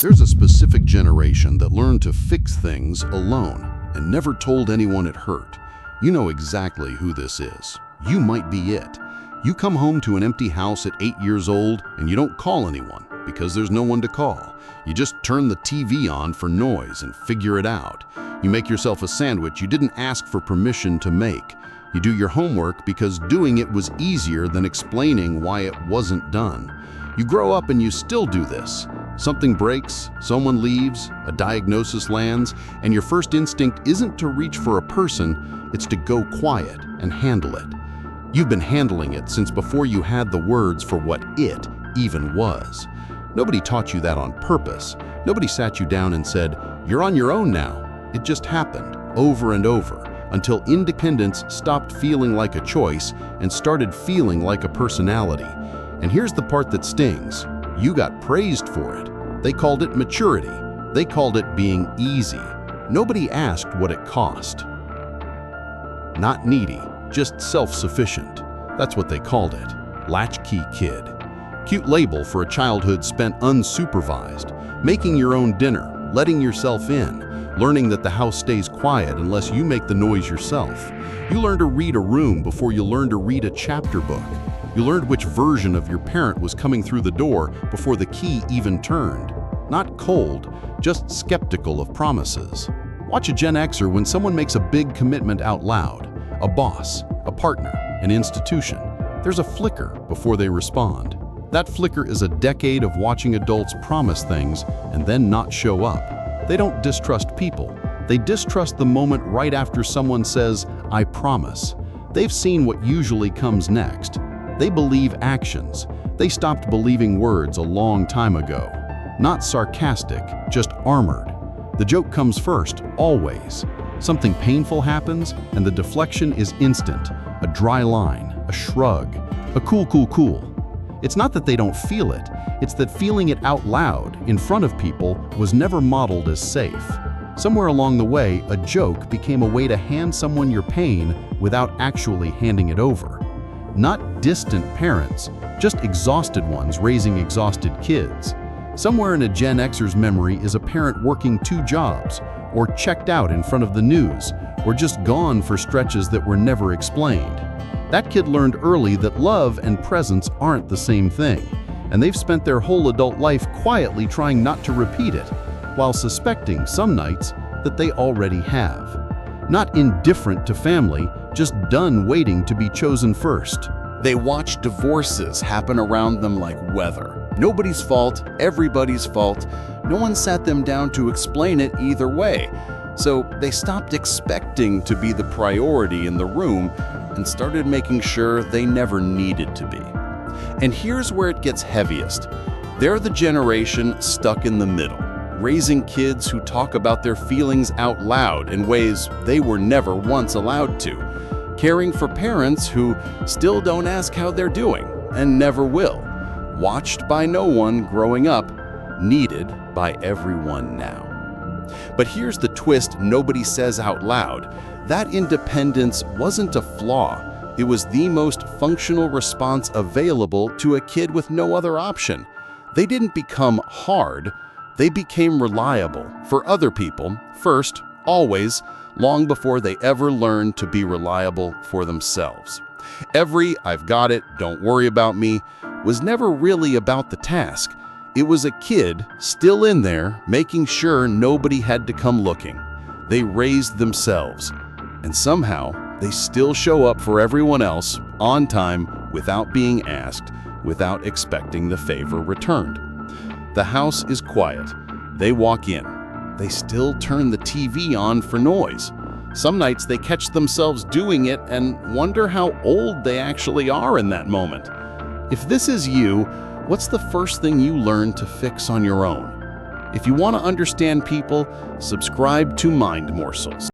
There's a specific generation that learned to fix things alone and never told anyone it hurt. You know exactly who this is. You might be it. You come home to an empty house at 8 years old and you don't call anyone because there's no one to call. You just turn the TV on for noise and figure it out. You make yourself a sandwich you didn't ask for permission to make. You do your homework because doing it was easier than explaining why it wasn't done. You grow up and you still do this. Something breaks, someone leaves, a diagnosis lands, and your first instinct isn't to reach for a person, it's to go quiet and handle it. You've been handling it since before you had the words for what it even was. Nobody taught you that on purpose. Nobody sat you down and said, "You're on your own now." It just happened over and over until independence stopped feeling like a choice and started feeling like a personality. And here's the part that stings. You got praised for it. They called it maturity. They called it being easy. Nobody asked what it cost. Not needy, just self-sufficient. That's what they called it. Latchkey kid. Cute label for a childhood spent unsupervised, making your own dinner, letting yourself in, learning that the house stays quiet unless you make the noise yourself. You learn to read a room before you learn to read a chapter book. You learned which version of your parent was coming through the door before the key even turned. Not cold, just skeptical of promises. Watch a Gen Xer when someone makes a big commitment out loud. A boss, a partner, an institution. There's a flicker before they respond. That flicker is a decade of watching adults promise things and then not show up. They don't distrust people. They distrust the moment right after someone says, "I promise." They've seen what usually comes next. They believe actions. They stopped believing words a long time ago. Not sarcastic, just armored. The joke comes first, always. Something painful happens, and the deflection is instant. A dry line, a shrug, a cool. It's not that they don't feel it, it's that feeling it out loud, in front of people, was never modeled as safe. Somewhere along the way, a joke became a way to hand someone your pain without actually handing it over. Not distant parents, just exhausted ones raising exhausted kids. Somewhere in a Gen Xer's memory is a parent working 2 jobs, or checked out in front of the news, or just gone for stretches that were never explained. That kid learned early that love and presence aren't the same thing, and they've spent their whole adult life quietly trying not to repeat it, while suspecting some nights that they already have. Not indifferent to family, just done waiting to be chosen first. They watch divorces happen around them like weather. Nobody's fault, everybody's fault. No one sat them down to explain it either way. So they stopped expecting to be the priority in the room and started making sure they never needed to be. And here's where it gets heaviest. They're the generation stuck in the middle, raising kids who talk about their feelings out loud in ways they were never once allowed to, caring for parents who still don't ask how they're doing and never will, watched by no one growing up, needed by everyone now. But here's the twist nobody says out loud. That independence wasn't a flaw. It was the most functional response available to a kid with no other option. They didn't become hard. They became reliable for other people, first, always, long before they ever learned to be reliable for themselves. Every "I've got it, don't worry about me" was never really about the task. It was a kid still in there making sure nobody had to come looking. They raised themselves, and somehow they still show up for everyone else on time without being asked, without expecting the favor returned. The house is quiet. They walk in. They still turn the TV on for noise. Some nights they catch themselves doing it and wonder how old they actually are in that moment. If this is you, what's the first thing you learn to fix on your own? If you want to understand people, subscribe to MindMorsels.